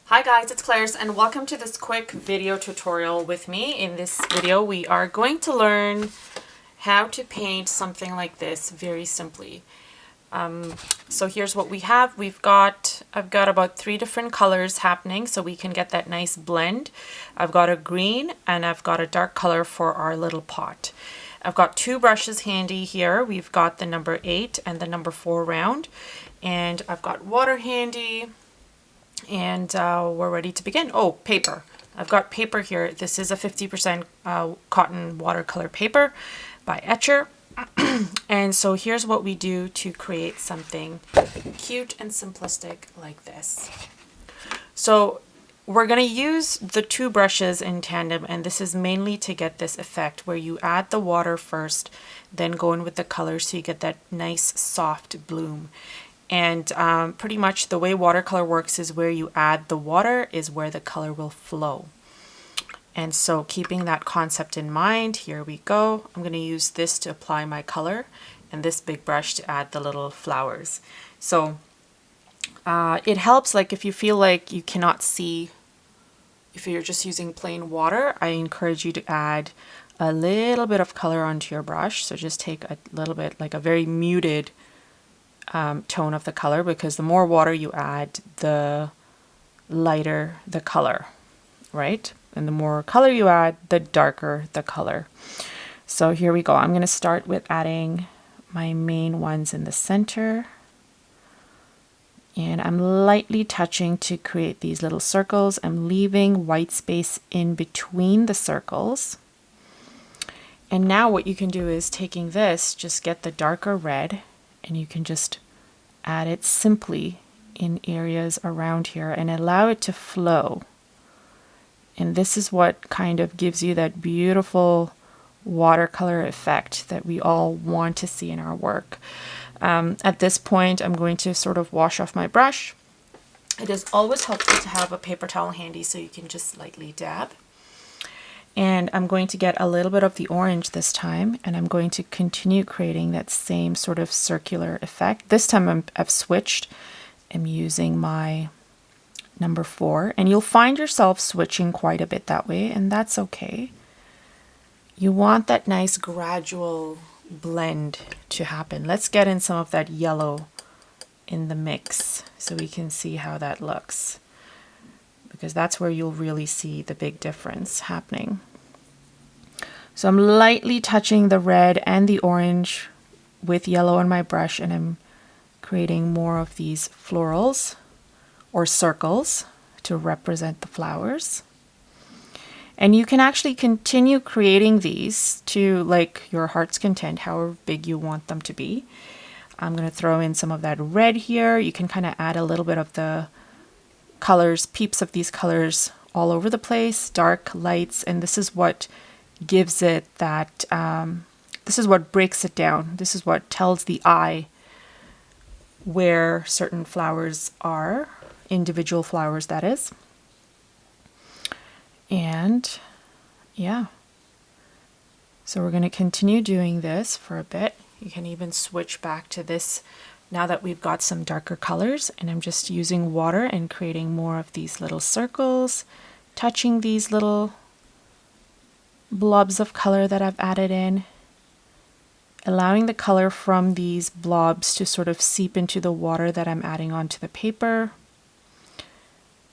Hi guys, it's Claire's and welcome to this quick video tutorial with me. In this video we are going to learn how to paint something like this very simply. So here's what we have. I've got about 3 different colors happening so we can get that nice blend. I've got a green and I've got a dark color for our little pot. I've got 2 brushes handy here. We've got the number 8 and the number 4 round, and I've got water handy. And we're ready to begin. Oh, paper. I've got paper here. This is a 50% cotton watercolor paper by Etchr. And so here's what we do to create something cute and simplistic like this. So we're going to use the 2 brushes in tandem, and this is mainly to get this effect where you add the water first, then go in with the color so you get that nice soft bloom. And pretty much the way watercolor works is where you add the water is where the color will flow. And so keeping that concept in mind, here we go. I'm going to use this to apply my color and this big brush to add the little flowers. So it helps, like if you feel like you cannot see, if you're just using plain water, I encourage you to add a little bit of color onto your brush. So just take a little bit, like a very muted tone of the color, because the more water you add, the lighter the color, right? And the more color you add, the darker the color. So here we go. I'm going to start with adding my main ones in the center. And I'm lightly touching to create these little circles. I'm leaving white space in between the circles. And now what you can do is taking this, just get the darker red, and you can just add it simply in areas around here and allow it to flow. And this is what kind of gives you that beautiful watercolor effect that we all want to see in our work. At this point, I'm going to sort of wash off my brush. It is always helpful to have a paper towel handy so you can just lightly dab. And I'm going to get a little bit of the orange this time, and I'm going to continue creating that same sort of circular effect. This time I've switched. I'm using my number 4, and you'll find yourself switching quite a bit that way, and that's okay. You want that nice gradual blend to happen. Let's get in some of that yellow in the mix so we can see how that looks, because that's where you'll really see the big difference happening. So I'm lightly touching the red and the orange with yellow on my brush, and I'm creating more of these florals or circles to represent the flowers. And you can actually continue creating these to like your heart's content, however big you want them to be. I'm going to throw in some of that red here. You can kind of add a little bit of the colors, peeps of these colors all over the place, dark, lights, and this is what gives it that, this is what breaks it down. This is what tells the eye where certain flowers are, individual flowers that is. And yeah, so we're going to continue doing this for a bit. You can even switch back to this now that we've got some darker colors, and I'm just using water and creating more of these little circles, touching these little blobs of color that I've added in, allowing the color from these blobs to sort of seep into the water that I'm adding onto the paper.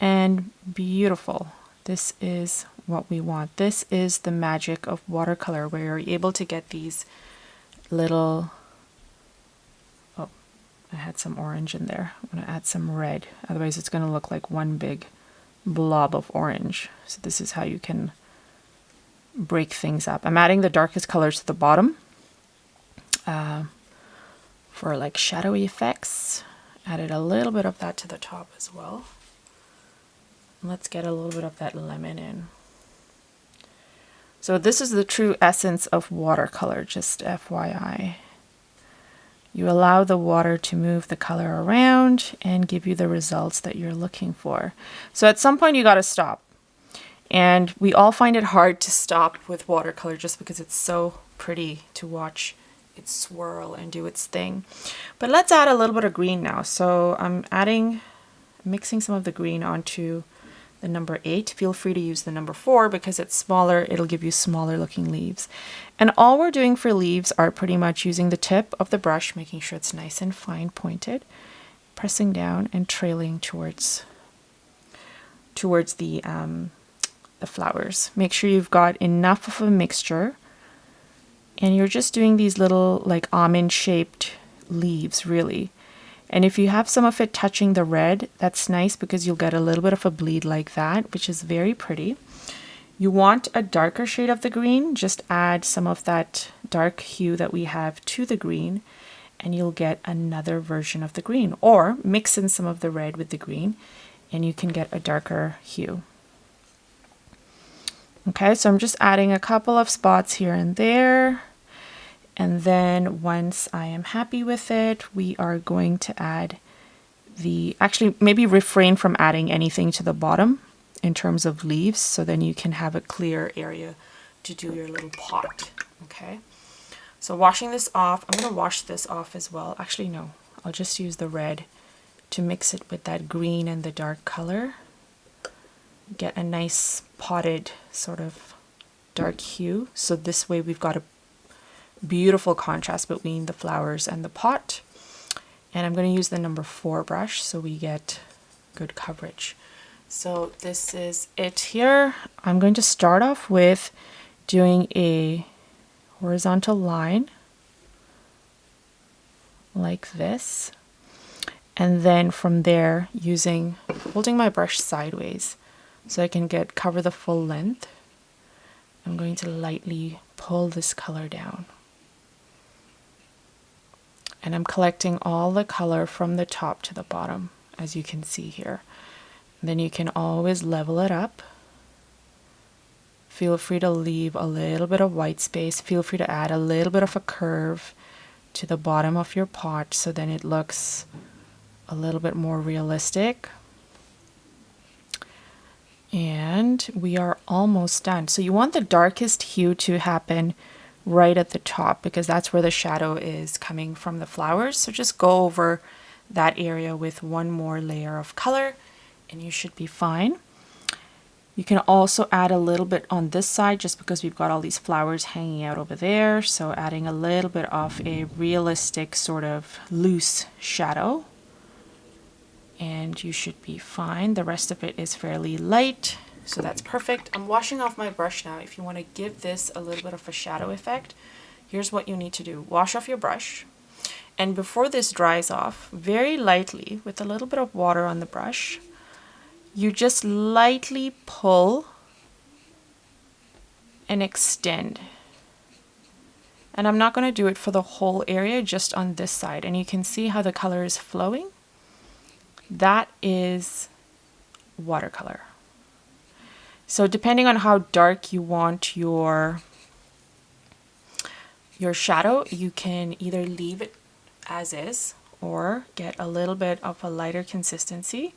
And beautiful. This is what we want. This is the magic of watercolor, where you're able to get these little, oh, I had some orange in there. I'm going to add some red. Otherwise it's going to look like one big blob of orange. So this is how you can break things up. I'm adding the darkest colors to the bottom for like shadowy effects. Added a little bit of that to the top as well. Let's get a little bit of that lemon in. So this is the true essence of watercolor, just FYI. You allow the water to move the color around and give you the results that you're looking for. So at some point you got to stop. And we all find it hard to stop with watercolor just because it's so pretty to watch it swirl and do its thing. But let's add a little bit of green now. So I'm mixing some of the green onto the number 8. Feel free to use the number 4 because it's smaller. It'll give you smaller looking leaves. And all we're doing for leaves are pretty much using the tip of the brush, making sure it's nice and fine pointed, pressing down and trailing towards the flowers. Make sure you've got enough of a mixture, and you're just doing these little like almond shaped leaves really. And if you have some of it touching the red, that's nice because you'll get a little bit of a bleed like that, which is very pretty. You want a darker shade of the green, just add some of that dark hue that we have to the green and you'll get another version of the green, or mix in some of the red with the green and you can get a darker hue. Okay, so I'm just adding a couple of spots here and there. And then once I am happy with it, we are going to add actually maybe refrain from adding anything to the bottom in terms of leaves, so then you can have a clear area to do your little pot. Okay, so washing this off, I'm going to wash this off as well. Actually, no, I'll just use the red to mix it with that green and the dark color. Get a nice potted sort of dark hue. So this way we've got a beautiful contrast between the flowers and the pot. And I'm going to use the number 4 brush so we get good coverage. So this is it here. I'm going to start off with doing a horizontal line like this. And then from there, holding my brush sideways so I can cover the full length, I'm going to lightly pull this color down. And I'm collecting all the color from the top to the bottom, as you can see here. And then you can always level it up. Feel free to leave a little bit of white space. Feel free to add a little bit of a curve to the bottom of your pot so then it looks a little bit more realistic. And we are almost done. So you want the darkest hue to happen right at the top because that's where the shadow is coming from the flowers. So just go over that area with one more layer of color and you should be fine. You can also add a little bit on this side just because we've got all these flowers hanging out over there. So adding a little bit of a realistic sort of loose shadow. And you should be fine. The rest of it is fairly light, so that's perfect. I'm washing off my brush now. If you want to give this a little bit of a shadow effect, here's what you need to do. Wash off your brush, and before this dries off, very lightly, with a little bit of water on the brush, you just lightly pull and extend. And I'm not going to do it for the whole area, just on this side. And you can see how the color is flowing. That is watercolor. So depending on how dark you want your shadow, you can either leave it as is or get a little bit of a lighter consistency.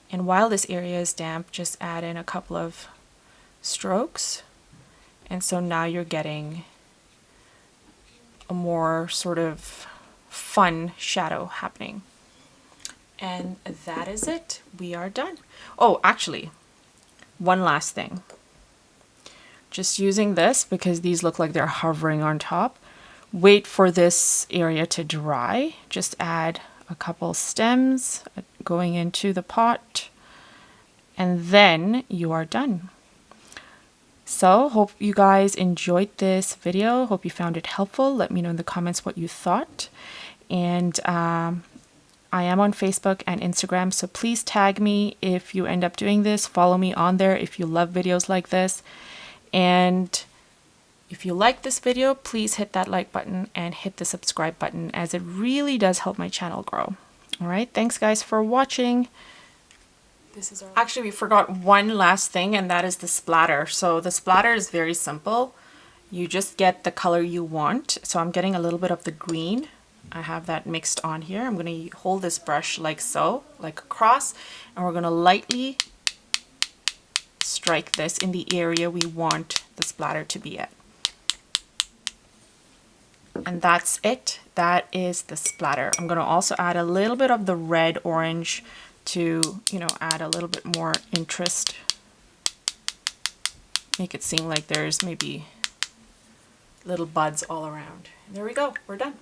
And while this area is damp, just add in a couple of strokes. And so now you're getting a more sort of fun shadow happening. And that is it. We are done. Oh, actually, one last thing. Just using this because these look like they're hovering on top. Wait for this area to dry. Just add a couple stems going into the pot. And then you are done. So, hope you guys enjoyed this video. Hope you found it helpful. Let me know in the comments what you thought. And I am on Facebook and Instagram, so please tag me if you end up doing this. Follow me on there if you love videos like this. And if you like this video, please hit that like button and hit the subscribe button, as it really does help my channel grow. All right, thanks guys for watching. Actually, we forgot one last thing, and that is the splatter. So the splatter is very simple. You just get the color you want. So I'm getting a little bit of the green. I have that mixed on here. I'm going to hold this brush like so, like across, and we're going to lightly strike this in the area we want the splatter to be at. And that's it. That is the splatter. I'm going to also add a little bit of the red orange to, you know, add a little bit more interest. Make it seem like there's maybe little buds all around. There we go, we're done.